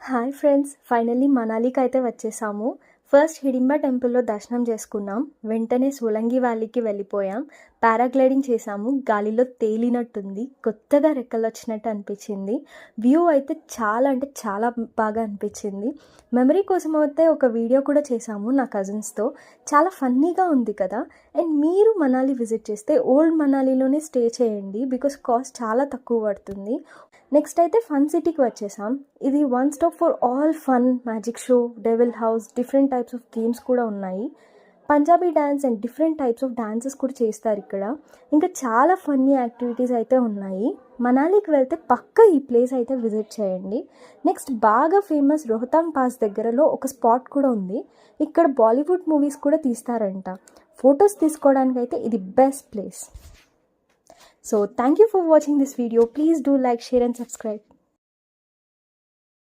Hi friends, finally మనాలికి అయితే వచ్చేసాము. First Hidimba టెంపుల్లో దర్శనం చేసుకున్నాం. వెంటనే సోలంగి వ్యాలీకి వెళ్ళిపోయాం. పారాగ్లైడింగ్ చేసాము. గాలిలో తేలినట్టుంది, కొత్తగా రెక్కలు వచ్చినట్టు అనిపించింది. వ్యూ అయితే చాలా అంటే చాలా బాగా అనిపించింది. మెమరీ కోసం అయితే ఒక వీడియో కూడా చేసాము నా కజిన్స్తో. చాలా ఫన్నీగా ఉంది కదా. అండ్ మీరు మనాలి విజిట్ చేస్తే ఓల్డ్ మనాలిలోనే స్టే చేయండి, బికాస్ కాస్ట్ చాలా తక్కువ పడుతుంది. నెక్స్ట్ అయితే ఫన్ సిటీకి వచ్చేసాం. ఇది one stop for all fun, magic show, devil house, different types of games కూడా ఉన్నాయి. Punjabi dance and different types of dances కూడా చేస్తారు ఇక్కడ. ఇంకా చాలా ఫన్నీ యాక్టివిటీస్ అయితే ఉన్నాయి. మనాలికి వెళ్తే పక్కా ఈ ప్లేస్ అయితే విజిట్ చేయండి. నెక్స్ట్ బాగా ఫేమస్ రోహతాంగ్ పాస్ దగ్గరలో ఒక స్పాట్ కూడా ఉంది. ఇక్కడ బాలీవుడ్ మూవీస్ కూడా తీస్తారంట. ఫొటోస్ తీసుకోవడానికి అయితే ఇది best place. So thank you for watching this video. Please do like, share and subscribe.